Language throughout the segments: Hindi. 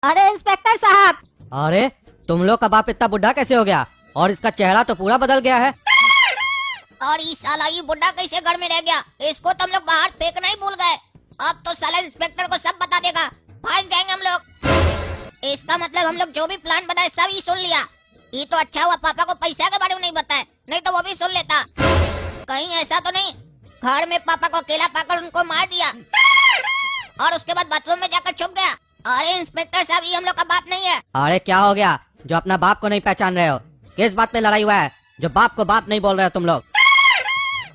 अरे इंस्पेक्टर साहब। अरे तुम लोग का बाप इतना बुढ़ा कैसे हो गया? और इसका चेहरा तो पूरा बदल गया है। और ये साला ये बुढ़ा कैसे घर में रह गया? इसको तो हम लोग बाहर फेंकना ही भूल गए। अब तो साला इंस्पेक्टर को सब बता देगा, भाग जाएंगे हम लोग। इसका मतलब हम लोग जो भी प्लान बनाए सब ही सुन लिया। ये तो अच्छा हुआ पापा को पैसा के बारे में नहीं बताया, नहीं तो वो भी सुन लेता। कहीं ऐसा तो नहीं घर में पापा को अकेला पाकर उनको मार दिया और उसके बाद बाथरूम में जाकर छुप गया? अरे इंस्पेक्टर साहब, ये हम लोग का बाप नहीं है। अरे क्या हो गया जो अपना बाप को नहीं पहचान रहे हो? किस बात पे लड़ाई हुआ है जो बाप को बाप नहीं बोल रहे हो तुम लोग?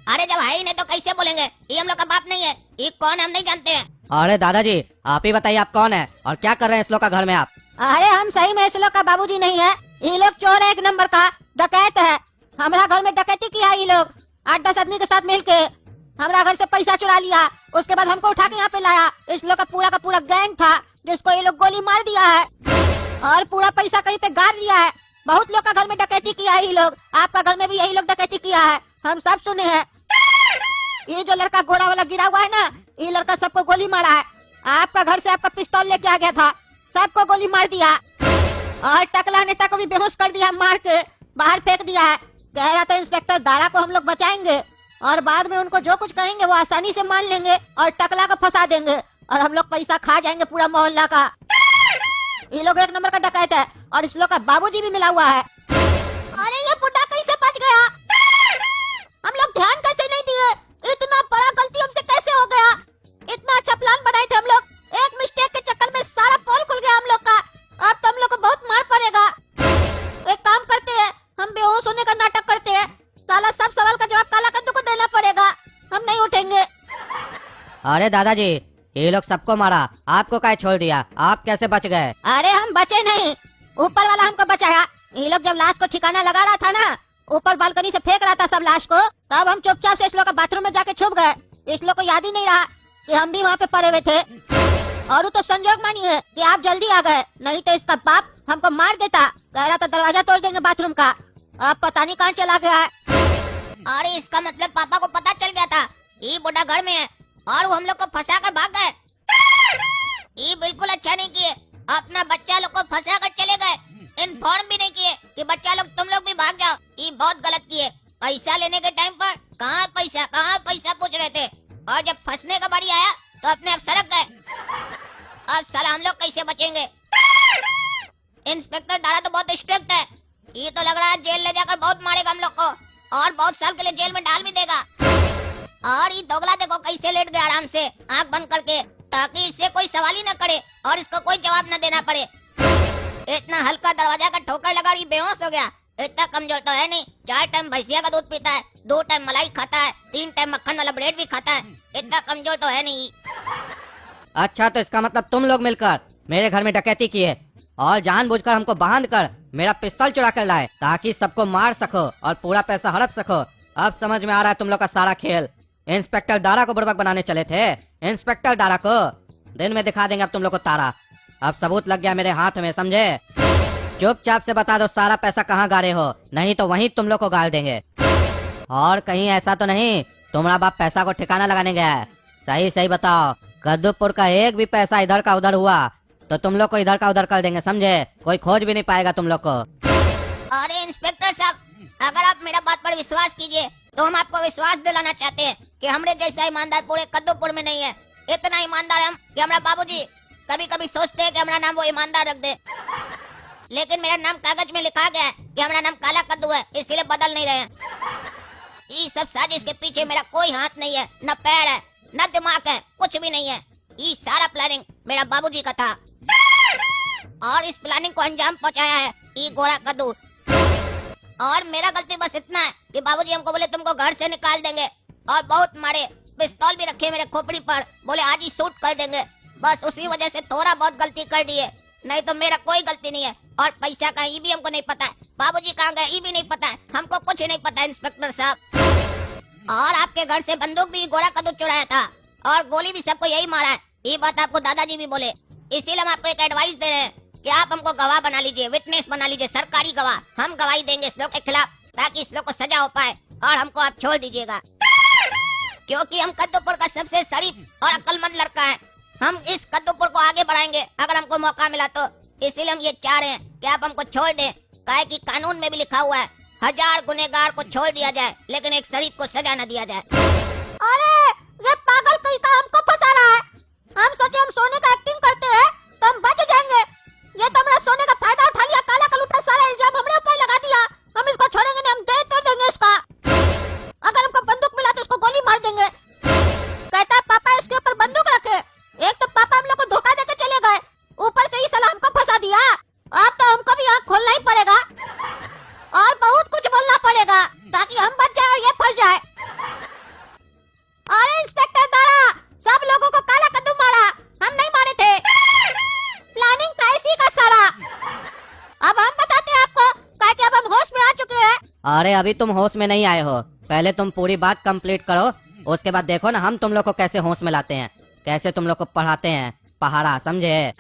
अरे जब है ही नहीं तो कैसे बोलेंगे? ये हम लोग का बाप नहीं है। ये कौन है हम नहीं जानते हैं। अरे दादाजी आप ही बताइए, आप कौन है और क्या कर रहे हैं इस लोग का घर में आप? अरे हम सही में इस लोग का बाबूजी नहीं है। ये लोग चोर है, एक नंबर का डकैत है। हमारा घर में डकैती किया ये लोग। 8-10 आदमी के साथ मिलके हमारा घर से पैसा चुरा लिया। उसके बाद हमको उठा के यहाँ पे लाया। इस लोग का पूरा गैंग था जिसको ये लोग गोली मार दिया है और पूरा पैसा कहीं पे गाड़ दिया है। बहुत लोग का घर में डकैती किया है ये लोग। आपका घर में भी यही लोग डकैती किया है, हम सब सुने हैं। ये जो लड़का घोड़ा वाला गिरा हुआ है ना, ये लड़का सबको गोली मारा है। आपका घर से आपका पिस्तौल लेके आ गया था, सबको गोली मार दिया और टकला नेता को भी बेहोश कर दिया, मार के बाहर फेंक दिया है। कह रहा था इंस्पेक्टर दारा को हम लोग बचाएंगे और बाद में उनको जो कुछ कहेंगे वो आसानी से मान लेंगे और टकला को फंसा देंगे और हम लोग पैसा खा जाएंगे पूरा मोहल्ला का। ये लोग एक नंबर का डकैत है और इस लोग का बाबूजी भी मिला हुआ है। अरे ये बुढ़ा कैसे बच गया? हम लोग ध्यान कैसे नहीं दिए? इतना बड़ा गलती हमसे कैसे हो गया? इतना अच्छा प्लान बनाए थे हम लोग, एक मिस्टेक के चक्कर में सारा पोल खुल गया हम लोग का। अब तो हम लोग को बहुत मार पड़ेगा। एक काम करते हैं, हम बेहोश होने का नाटक करते हैं। साला सब सवाल का जवाब काला कद्दू को देना पड़ेगा, हम नहीं उठेंगे। अरे दादाजी ये लोग सबको मारा, आपको काहे छोड़ दिया? आप कैसे बच गए? अरे हम बचे नहीं, ऊपर वाला हमको बचाया। ये लोग जब लाश को ठिकाना लगा रहा था ना, ऊपर बालकनी से फेंक रहा था सब लाश को, तब हम चुपचाप से इस लोग का बाथरूम में जाके छुप गए। इस लोग को याद ही नहीं रहा कि हम भी वहाँ पे पड़े हुए थे। और वो तो संजोग मानिए कि आप जल्दी आ गए, नहीं तो इसका बाप हमको मार देता। कह रहा था दरवाजा तोड़ देंगे बाथरूम का। अब पता नहीं कहाँ चला गया है। अरे इसका मतलब पापा को पता चल गया था ये बुढ़ा घर में है और वो हम लोग को फंसा कर भाग गए। ये बिल्कुल अच्छा नहीं किए, अपना बच्चा लोग को फंसा कर चले गए। इन्फॉर्म भी नहीं किए कि बच्चा लोग तुम लोग भी भाग जाओ। ये बहुत गलत किए। पैसा लेने के टाइम पर कहाँ पैसा पूछ रहे थे और जब फंसने का बारी आया तो अपने आप सड़क गए। अब साला हम लोग कैसे बचेंगे? इंस्पेक्टर दारा तो बहुत स्ट्रिक्ट है। ये तो लग रहा है जेल ले जाकर बहुत मारेगा हम लोग को और बहुत साल के लिए जेल में डाल भी देगा। और ये दोगला देखो कैसे लेट गया आराम से आंख बंद करके, ताकि इससे कोई सवाल ही न करे और इसको कोई जवाब न देना पड़े। इतना हल्का दरवाजा का ठोकर लगा और ये बेहोश हो गया। इतना कमजोर तो है नहीं। 4 टाइम भैंसिया का दूध पीता है, 2 टाइम मलाई खाता है, 3 टाइम मक्खन वाला ब्रेड भी खाता है। इतना कमजोर तो है नहीं। अच्छा तो इसका मतलब तुम लोग मिलकर मेरे घर में डकैती किए और जानबूझकर हमको बांध कर मेरा पिस्तौल चुरा कर लाए ताकि सबको मार सको और पूरा पैसा हड़प सको। अब समझ में आ रहा है तुम लोग का सारा खेल। इंस्पेक्टर दारा को बुड़बक बनाने चले थे। इंस्पेक्टर दारा को दिन में दिखा देंगे अब तुम लोग को तारा। अब सबूत लग गया मेरे हाथ में, समझे? चुपचाप से बता दो सारा पैसा कहाँ गाड़े हो, नहीं तो वहीं तुम लोग को गाड़ देंगे। और कहीं ऐसा तो नहीं तुम्हारा बाप पैसा को ठिकाना लगाने गया है? सही सही बताओ, कद्दूपुर का एक भी पैसा इधर का उधर हुआ तो तुम लोग को इधर का उधर कर देंगे, समझे? कोई खोज भी नहीं पाएगा तुम लोग को। अरे इंस्पेक्टर साहब, अगर आप मेरा बात पर विश्वास कीजिए तो हम आपको विश्वास दिलाना चाहते हैं कि हमरे जैसा ईमानदार पूरे कद्दूपुर में नहीं है। इतना ईमानदार हम कि हमारा बाबूजी कभी कभी सोचते हैं कि हमारा नाम वो ईमानदार रख दे, लेकिन मेरा नाम कागज में लिखा गया है कि हमारा नाम काला कद्दू है, इसलिए बदल नहीं रहे हैं। ये सब साजिश के पीछे मेरा कोई हाथ नहीं है, न पैर है न दिमाग है, कुछ भी नहीं है। ये सारा प्लानिंग मेरा बाबूजी का था और इस प्लानिंग को अंजाम पहुंचाया है ये गोरा कद्दू। और मेरा गलती बस इतना है कि बाबूजी हमको बोले तुमको घर से निकाल देंगे और बहुत मारे, पिस्तौल भी रखे मेरे खोपड़ी पर, बोले आज ही शूट कर देंगे। बस उसी वजह से थोड़ा बहुत गलती कर दी है, नहीं तो मेरा कोई गलती नहीं है। और पैसा का ये भी हमको नहीं पता है, बाबूजी कहाँ गए ये भी नहीं पता है, हमको कुछ नहीं पता है इंस्पेक्टर साहब। और आपके घर से बंदूक भी गोरा कद्दू चुराया था और गोली भी सबको यही मारा है। ये बात आपको दादाजी भी बोले, इसीलिए हम आपको एक एडवाइस दे रहे हैं कि आप हमको गवाह बना लीजिए, विटनेस बना लीजिए, सरकारी गवाह। हम गवाही देंगे इस लोग के खिलाफ ताकि इस लोग को सजा हो पाए और हमको आप छोड़ दीजिएगा, क्योंकि हम कद्दूपुर का सबसे शरीफ और अक्लमंद लड़का है। हम इस कद्दूपुर को आगे बढ़ाएंगे अगर हमको मौका मिला तो। इसीलिए हम ये चाह रहे हैं कि आप हमको छोड़ दें। काहे कि कानून में भी लिखा हुआ है 1000 गुनहगार को छोड़ दिया जाए लेकिन एक शरीफ को सजा न दिया जाए। अरे ये पागल कहीं का हमको फंसा रहा है। हम सोचे हम सोने का एक्टिंग करते हैं तो हम बच जाएंगे। ये तो हमारा सोने का फायदा उठा लिया, काला कलूटा सारा इल्जाम हमरे ऊपर लगा दिया। हम इसको छोड़ेंगे नहीं, हम दे तोड़ देंगे इसका। अगर हमको बंदूक मिला तो उसको गोली मार देंगे। कहता है पापा इसके ऊपर बंदूक रखे। एक तो पापा हम लोग को धोखा देके चले गए, ऊपर से ही साला हमको फंसा दिया। अब तो हमको भी आँख खोलना ही पड़ेगा और बहुत कुछ बोलना पड़ेगा ताकि हम बच जाए और ये फंस जाए। अरे इंस्पेक्टर दारा, सब लोगों को काला कद्दू मारा, हम नहीं मारे थे। प्लानिंग था इसी का सारा। अब हम बताते हैं आपको, ताकि अब हम होश में आ चुके हैं। अरे अभी तुम होश में नहीं आए हो, पहले तुम पूरी बात कंप्लीट करो, उसके बाद देखो ना हम तुम लोग को कैसे होश में लाते हैं, कैसे तुम लोग को पढ़ाते हैं पहाड़ा, समझे?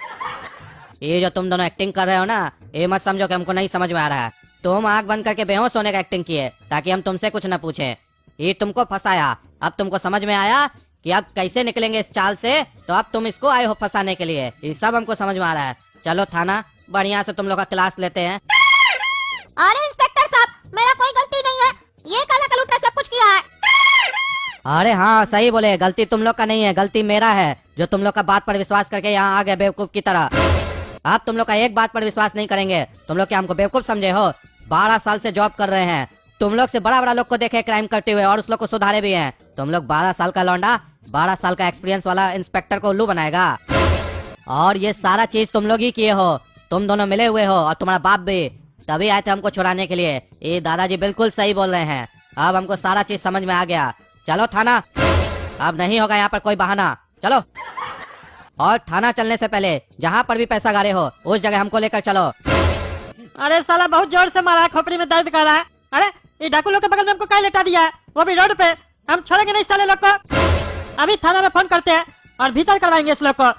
ये जो तुम दोनों एक्टिंग कर रहे हो ना, ये मत समझो कि हमको नहीं समझ में आ रहा है। तुम आंख बंद करके बेहोश होने का एक्टिंग किए ताकि हम तुमसे कुछ न पूछे। ये तुमको फंसाया, अब तुमको समझ में आया कि अब कैसे निकलेंगे इस चाल से, तो अब तुम इसको आए हो फंसाने के लिए। ये सब हमको समझ में आ रहा है। चलो थाना, बढ़िया से तुम लोग का क्लास लेते हैं। अरे इंस्पेक्टर साहब, मेरा कोई गलती नहीं है, ये काला कलूटा सब कुछ किया है। अरे हाँ सही बोले, गलती तुम लोग का नहीं है, गलती मेरा है जो तुम लोग का बात पर विश्वास करके यहाँ आ गए बेवकूफ की तरह। अब तुम लोग का एक बात पर विश्वास नहीं करेंगे। तुम लोग क्या हमको बेवकूफ समझे हो? 12 साल से जॉब कर रहे हैं, तुम लोग से बड़ा बड़ा लोग को देखे क्राइम करते हुए और उस लोग को सुधारे भी हैं। तुम लोग 12 साल का लौंडा 12 साल का एक्सपीरियंस वाला इंस्पेक्टर को उल्लू बनाएगा। और ये सारा चीज तुम लोग ही किए हो, तुम दोनों मिले हुए हो और तुम्हारा बाप भी। तभी आए थे हमको छुड़ाने के लिए। ये दादाजी बिल्कुल सही बोल रहे हैं, अब हमको सारा चीज समझ में आ गया। चलो थाना, अब नहीं होगा यहाँ पर कोई बहाना, चलो। और थाना चलने से पहले जहाँ पर भी पैसा गारे हो उस जगह हमको लेकर चलो। अरे साला बहुत जोर से मारा है, खोपड़ी में दर्द कर रहा है। अरे ये डाकू लोग के बगल में हमको क्या लेटा दिया है, वो भी रोड पे। हम छोड़ेंगे नहीं साले लोग को। अभी थाना में फोन करते हैं और भीतर करवाएंगे इस लोग को।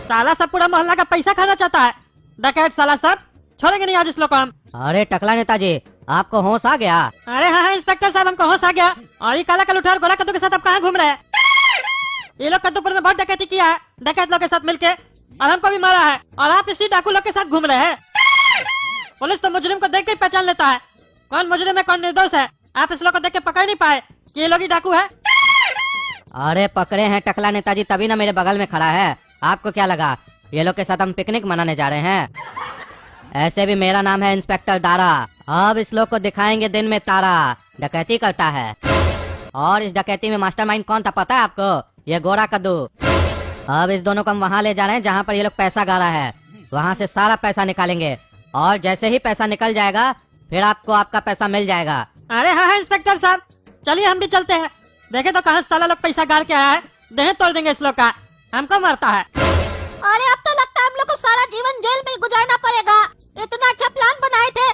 साला सब पूरा मोहल्ला का पैसा खाना चाहता है, डकैत साला सब। छोड़ेंगे नहीं आज इस लोग को हम। अरे टकला नेताजी, आपको होश आ गया? अरे हाँ इंस्पेक्टर साहब, हमको होश आ गया। और ये काला कलूठा और गोरा कद्दू के साथ अब कहाँ घूम रहे हैं? ये लोग कद्दूपुर में बहुत डकैती किया है, डकैत लोग के साथ मिलके, और हमको भी मारा है। और आप इसी डाकू लोग के साथ घूम रहे हैं। पुलिस तो मुजरिम को देख के ही पहचान लेता है कौन मुजरिम है कौन निर्दोष है। आप इस लोग को देख के पकड़ नहीं पाए कि ये लोग ही डाकू है। अरे पकड़े हैं टकला नेताजी, तभी ना मेरे बगल में खड़ा है। आपको क्या लगा ये लोग के साथ हम पिकनिक मनाने जा रहे हैं? ऐसे भी मेरा नाम है इंस्पेक्टर दारा। अब इस लोग को दिखाएंगे दिन में तारा, डकैती करता है। और इस डकैती में मास्टरमाइंड कौन था पता है आपको? ये गोरा कद्दू। अब इस दोनों को हम वहाँ ले जा रहे हैं जहाँ पर ये लोग पैसा गाड़ा है, वहाँ से सारा पैसा निकालेंगे और जैसे ही पैसा निकल जाएगा फिर आपको आपका पैसा मिल जाएगा। अरे हाँ इंस्पेक्टर साहब, चलिए हम भी चलते हैं। देखे तो कहाँ साला लोग पैसा गाड़ के आया है, देह तोड़ देंगे इस लोग का, हमको मारता है। अरे अब तो लगता है हम लोग को सारा जीवन जेल में ही गुजारना पड़ेगा। इतना अच्छा प्लान बनाए थे